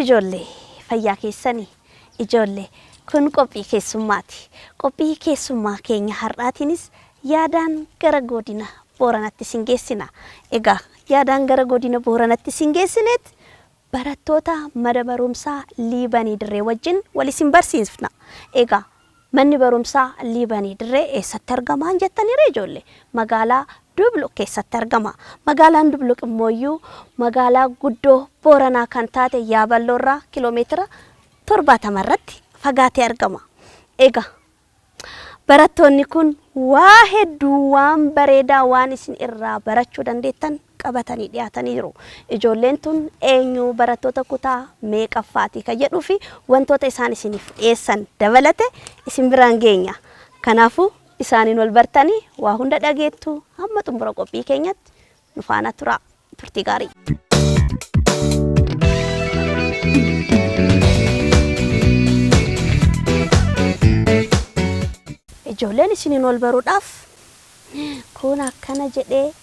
ijoollee fayyaa keessanii ijoollee kun qophii keessummaati. Qophii keessummaa keenya har'aatiinis yaadaan gara godina Booranatti isin geessina. Egaa yaadaan gara godina Booranatti isin geessineet barattoota mana barumsaa Liibanii Dirree wajjin wal isin barsiisna. Egaa manni barumsaa Liibanii Dirree eessatti argama jettanii ijoollee? Magaalaa Dubluq keessatti argama. Magaalaan Dubluq immoo magaalaa guddoo Booranaa kan taate Yaaballoorraa kiiloomeetira 70 irratti fagaatee argama. Egaa barattoonni kun waa hedduu waan bareedaa waan isin irraa barachuu dandeettan qabatanii dhiyaataniiru. Ijoolleen tun eenyu barattoota kutaa meeqaffaati kan jedhuu fi wantoota isaan isiniif dhiyeessan dabalate isin biraan geenya. Kanaafuu isaaniin wal bartanii waa hunda dhageettu hamma xumura qophii keenyatti nu faana turaa. Turtii gaarii. Ijoolleen isiniin wal baruudhaaf kun akkana jedhee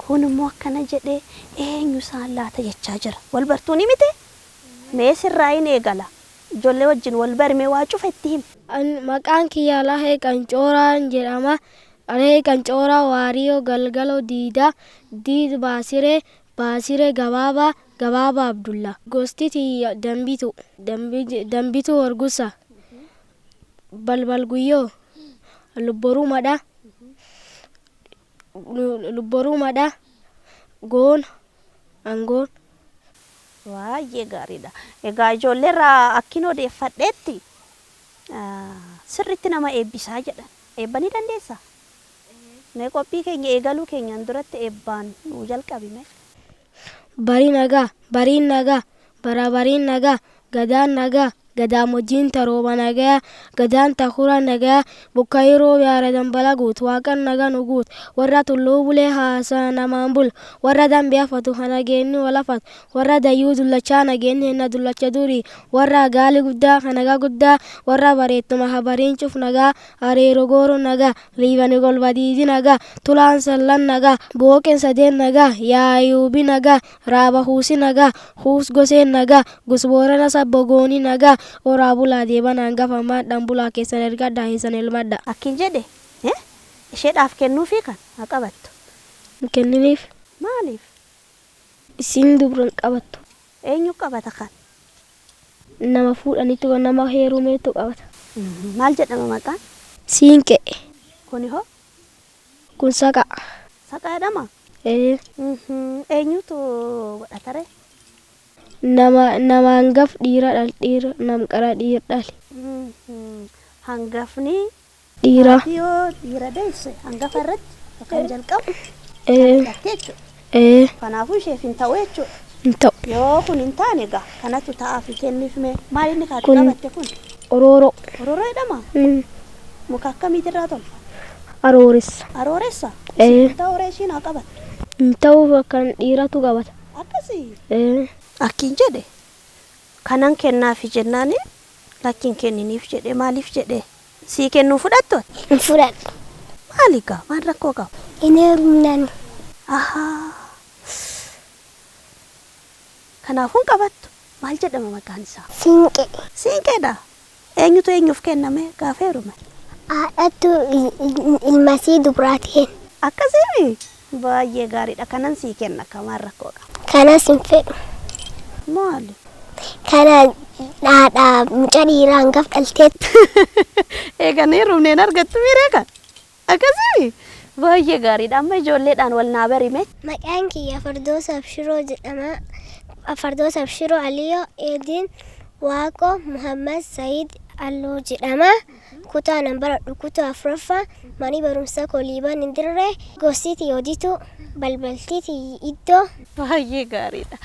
kun immoo akkana jedhee eenyu isaan laata jechaa jira. Wal bartuu ni miti? Mee sirraa hin eegala. Ijoollee wajjin wal barmee waa cufa itti himi. Maqaan kiyya Lahee Qancooraan jedhama. Lahee Qancooraa Waariyoo Galgaloo Diidaa Diid Baasiree Baasiree Gabaabaa Gabaabaa Abdullaa. Gosti tiyya Dambituu Horgusa Balbal Guyyoo Lubboruu Madhaa Goon Angoon. Baay'ee gaariidha. Egaa ijoollee irraa akkin odeeffadheetti sirriitti nama eebbisaa jedhan. Eebbanii dandeessaa? Mee qophii keenya eegaluu keenyaan duratti eebbaan nuu jalqabime. Bariin nagaa, bariin nagaa, gadaan nagaa, gadaan wajjin tarooba nagaa, gadaan takura nagaa, bukka yeroo yaara dambala guut, waaqan nagaa nu guut, warra tulluu bulee haasaa namaan bul, warra dambii hafatu hana geenni walafat, warra dayyuu dullachaa nageenni henna dullacha durii, warra gaali guddaa hanagaa guddaa, warra bareettuma habariin cuf nagaa, areero gooro nagaa, liibani golbadiidi nagaa, tulaan sallan nagaa, booqen sadeen nagaa, yaayuubi nagaa, raaba huusi nagaa, huus goseen nagaa, gusboorana sabbogooni nagaa, ora bulaa deeban hangafa maadhaan bulaa keessan ergadhaa hiisan elmadha. Akkin jedhe isheedhaaf kennuufii kan haa qabattu. Kenniniif. Maaliif? Isin dubran qabattu. Eenyu qabata kan? Nama fuudhaniitu nama heerumeetu qabata. Maal jedhama maqaan? Siinqee. Kuni hoo? Kun saqa. Saqa jedhama? Eenyutu godhatare? Nama hangaf dhiira nam qara dhiir dhali. Hangafni dhiira. Yoo dhiira deesse hangafa irratti kan jalqabu. Kanaafuu isheef hin ta'u jechuudha. Hin ta'u. Yoo kun hin taane egaa kanatu ta'aaf kenniif mee maal inni kaatu qabatte kun? Orooroo. Orooroo jedhama? Muka akkamiitirraa tolfa? Arooressa. Arooressa? Hin ta'u reeshiin haa qabattu. Hin ta'u kan dhiiratu qabata. Akkasii? Akkin jedhe kanan kennaafi jennaani lakkin kenniniif jedhe maaliif jedhe sii kennuu fudhattu? Hin fudhadhu. Maaliigaa maal rakkoo qaba? Hin heerumnaan. Kanaafuu hin qabattu. Maal jedhama maqaan isaa? Siinqee. Siinqeedha. Eenyutu eenyuuf kenname gaafa heerume? Haadhattu ilmasii dubraatiin. Akkasii baay'ee gaariidha. Kanan sii kenna maal rakkoo qaba? Kanas hin fedhu. Maali? Kana dhaadhaa mucaa dhiiraa hangaf dhalteetti. Eegan heerumneen argattu miireekan? Akkasii baay'ee gaariidha. Amma ijoolleedhaan wal naa barime. Maqaan kiyya Fardoosa Abshiroo jedhama. Fardoosa Abshiroo Aliyoo Eediin Waaqoo Muhammad Said Alloo jedhama. Kutaa nambara kutaa afuraffaa manii barumsa Liibanii Dirree gostiitii hodiitu balbaltiitii iddoo. Baay'ee gaariidha.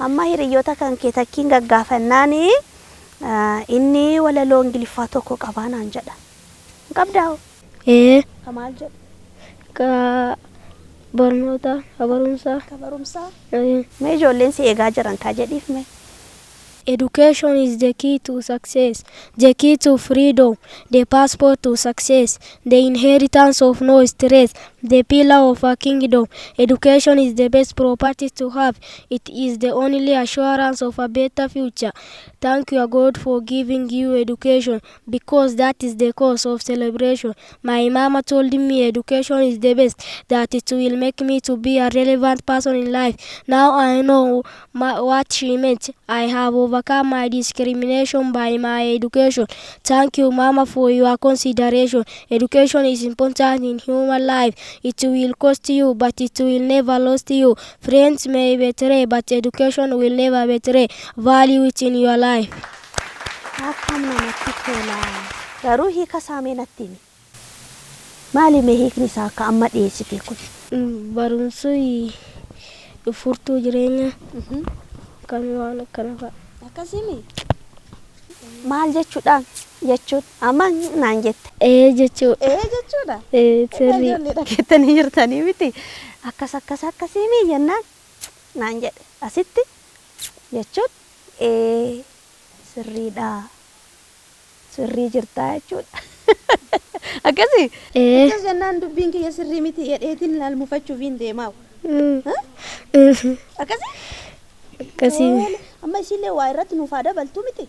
Amma hiriyoota kan kee takkiin gaggaafannaani inni walaloo Ingiliffaa tokko qabaa naan jedha. Qabdaa? Ka maal jedhu? Ka barnoota, ka barumsaa. Ka barumsaa? Mee ijoolleen si eegaa jiran kaa jedhiif mee? Education is the key to success, the key to freedom, the passport to success, the inheritance of no stress, the pillar of a kingdom. Education is the best property to have. It is the only assurance of a better future. Thank you, God, for giving you education, because that is the cause of celebration. My mama told me education is the best, that it will make me to be a relevant person in life. Now I know what she meant. I have overcome my discrimination by my education. Thank you, Mama, for your consideration. Education is important in human life. It will cost you, but it will never lose you. Friends may betray, but education will never betray. Value it in your life. Akkam namatti tola. Garuu hiika saamee natti himi. Maali mee hiikni isaa akka amma dhiyeessite kun? Barumsi furtuu jireenya kan waan akkana fa'a. Akkasimi maal jechuudhaan jechuun amma naan jette. Jechuudha. Jechuudha. Sirrii. Ijoollee dhageettanii jirtanii miti. Akkasimi jennaan naan jedhe asitti jechuun sirriidha. Sirrii jirtaa jechuudha. Akkasi. Akkas jennaan dubbiin kiyya sirrii miti jedheetiin laalmufachuuf hin deemaa. Akkasi. Akkasii. Amma isillee waa irratti nuuf haa dabaltu miti.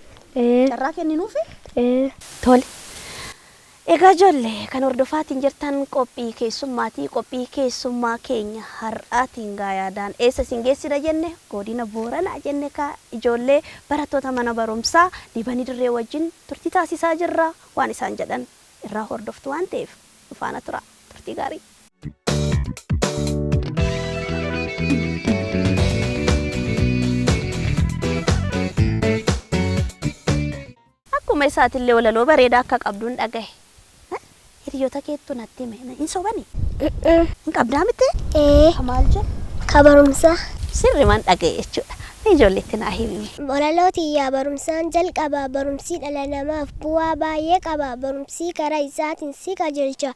Carraa kenninuufi. Tole. Egaa ijoollee kan hordofaatiin jirtan qophii keessummaatii. Qophii keessummaa keenya har'aatiin gaayyaadhaan eessa isin geessina jenne godina Booranaa jenne kaa ijoollee barattoota mana barumsaa Dibanii Dirree wajjin turtii taasisaa jirra. Waan isaan jedhan irraa hordoftu waan ta'eef dhufaana tura. Turtii gaarii. Akkuma isaatillee walaloo bareedaa akka qabduun dhagahe. Hiriyoota keettu natti hime hin sobani? Hin qabdaa miti? Maal jedhu? Kabarumsa. Sirriman dhagahe jechuudha. Ijoolleetti naa himi. Walaloo tiyyaa barumsaan jalqaba. Barumsi dhala namaaf bu'aa baay'ee qaba. Barumsi karaa isaatiin si qajeelcha.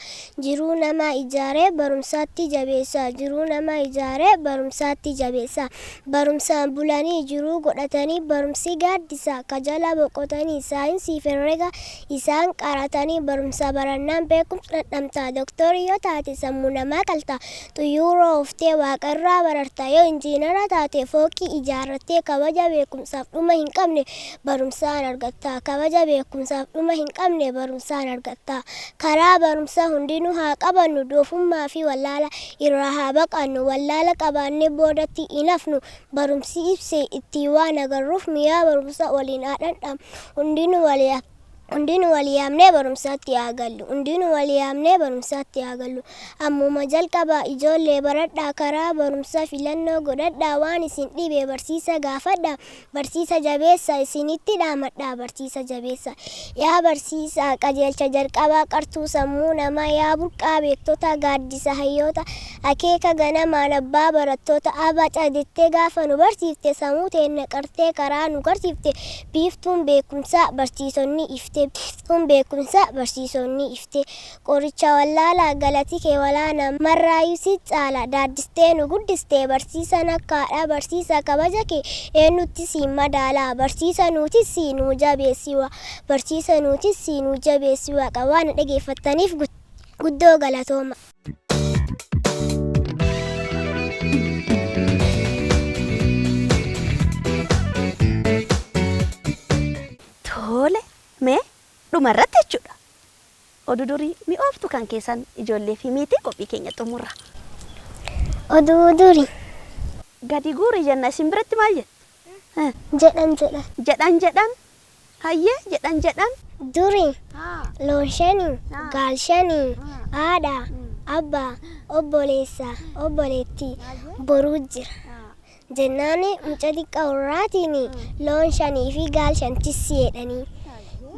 Jiruu namaa ijaaree barumsaatti jabeessa. Jiruu namaa ijaaree barumsaatti jabeessa. Barumsaan bulanii jiruu godhatanii barumsi gaaddisa. Kajala boqotanii saayinsii herrega isaan qaratanii barumsa barannaan beekumsa dhandhamta. Doktorii yoo taate sammuu namaa qalta. Xuyyuroo oftee waaqarraa bararta. Yoo injiinara taate fooqii ijaarrata. Kabaja beekumsaaf dhuma hin qabne barumsaan argatta. Kabaja beekumsaaf dhuma hin qabne barumsaan argatta. Karaa barumsaa hundinuu haa qabannu. Doofummaa fi wallaala irraa haa baqannu. Wallaala qabaannee boodatti hin hafnu. Barumsi ibsee itti waan agarruuf mi'aa barumsa waliin haa dhandhamu. Hundinuu walii yaamnee barumsaatti haa gallu. Hundinuu walii yaamnee barumsaatti haa gallu. Ammuma jalqabaa ijoollee baradhaa. Karaa barumsaa filannoo godhadhaa. Waan isin dhibe barsiisa gaafadhaa. Barsiisa jabeessa isinitti dhaamadhaa. Barsiisa jabeessa. Yaa barsiisaa qajeelcha jalqabaa qartuu sammuu namaa. Yaa burqaa beektota gaaddisa hayyoota. Akeeka ganamaan abbaa barattoota. Abaca jettee gaafa nu barsiifte sammuu teenya qartee karaa nu garsiifte. Biiftuun beekumsaa barsiisonni ifte. Kun beekumsa barsiisonni ifte. Qoricha wallaalaa galati kee walaana. Marraayyuu si caala daaddistee nu guddiste. Barsiisa nakkaadha barsiisa kabaja kee eenyutti siin madaala. Barsiisa nuutis nu jabeessiwa. Barsiisa nuutis nu jabeessiwa. Waan dhageeffattaniif guddoo galatooma. Tole. Mee dhumarratti jechuudha. Oduu durii mi'ooftu kan keessan ijoollee fi miitii qophii keenya xumurra. Oduu durii. Gadi guuri jenna isin biratti maal jettu? Jedhan. Hayyee jedhan. Durii. Loon shanii. Gaal shanii. Haadha. Abbaa. Obboleessa. Obboleettii. Boruu jira. Jennaani mucaa xiqqaa warraatiin loon shanii fi gaal shantissi jedhanii.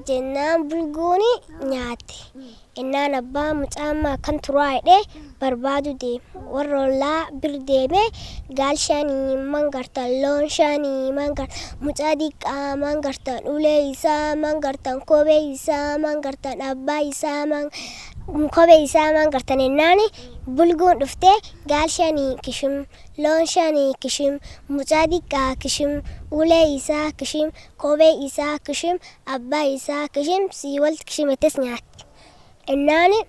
Jennaan bulguuni nyaatte. Innaan abbaa mucaa kan turaa jedhee barbaadu deeme. Warra ollaa bir deeme gaal shanii mangartan loon shanii mangartan mucaa xiqqaa mangartan ulee isaa mangartan kophee isaa mangartan abbaa isaa kophee isaa maan gartan ennaani bulguun dhuftee gaal shanii kishim loon shanii kishim mucaa xiqqaa kishim ulee isaa kishim kophee isaa kishim abbaa isaa kishim sii walitti kishimettes nyaatti ennaani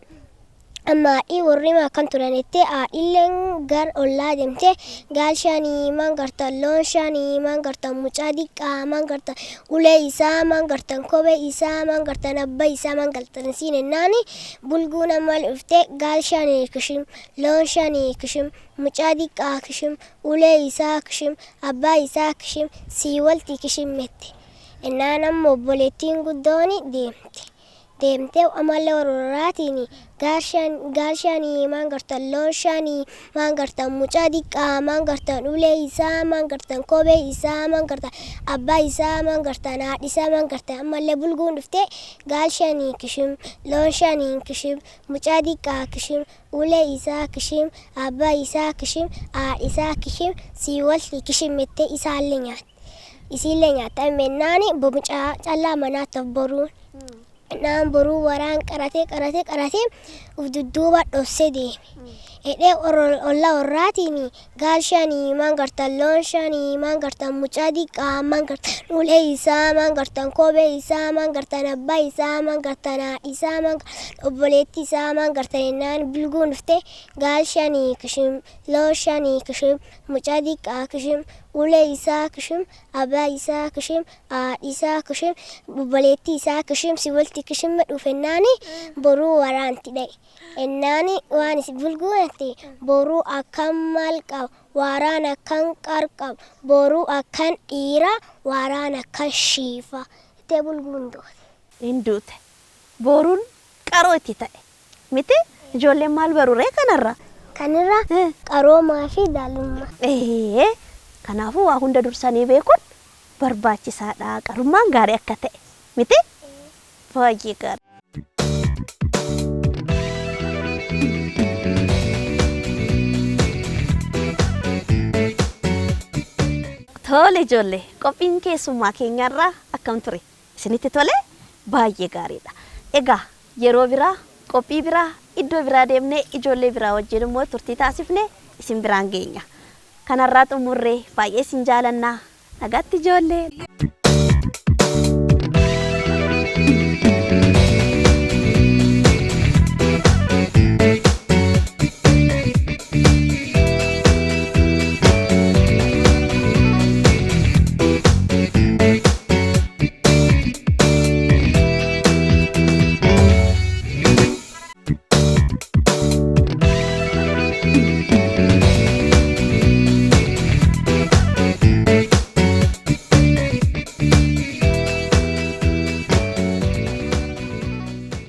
amma warri kan turanitti illeen gar ollaa deemte gaal shanii maan gartan loon shanii maan gartan mucaa xiqqaa maan gartan ulee isaa maan gartan kophee isaa maan gartan abbaa isaa maan gartan siin ennaani bulguun amma dhufte gaal shanii kishim loon shanii kishim mucaa xiqqaa kishim ulee isaa kishim abbaa isaa kishim sii walitti kishimette ennaan amma obboleettiin guddooni deemte amalle warraatini gaal shanii maan gartan loon shanii maan gartan mucaa xiqqaa maan gartan ulee isaa maan gartan kophee isaa maan gartan abbaa isaa maan gartan haadhi isaa maan gartan amalle bulguun dhufte gaal shanii kishim loon shanii kishim mucaa xiqqaa kishim ulee isaa kishim abbaa isaa kishim haadhi isaa kishim sii walitti kishimette isaallee nyaatti isiillee nyaata mennaani bomucaa callaa manaatti boruun naan boruu waraan qaratee ufdudduuba dhosse deeme edhee olla warraatini gaal shanii maan gartan loon shanii maan gartan mucaa xiqqaa maan gartan ulee isaa maan gartan kophee isaa maan gartan abbaa isaa maan gartan haadhi isaa maan gartan obboleetti isaa maan gartan ennaan bulguun dhufte gaal shanii kishim loon shanii kishim mucaa xiqqaa kishim ulee isaa kishim abbaa isaa kishim haadhi isaa kishim obboleetti isaa kishim si walitti kishime dhufennaani boruu waraanti dha'e ennaani waan isi bulguunatti boruu akkan maal qaba waraan akkan qar qaba boruu akkan dhiira waraan akkan shiifa ittee bulguun doote Hinduute boruun qaroo itti ta'e miti ijoolleen maal baruree kanirra qaroomaa fi daalummaa kanaafuu waa hunda dursanii beekuun barbaachisaadha qarummaan gaarii akka ta'e miti baay'ee gaarii. Tole ijoollee qophiin keessummaa keenyarraa akkam ture isinitti tole baay'ee gaariidha. Egaa yeroo biraa qophii biraa iddoo biraa deemnee ijoollee biraa wajjin immoo turtii taasifnee isin biraan geenya. Kanarraa xumurree baay'ee isin jaalannaa nagaatti ijoollee.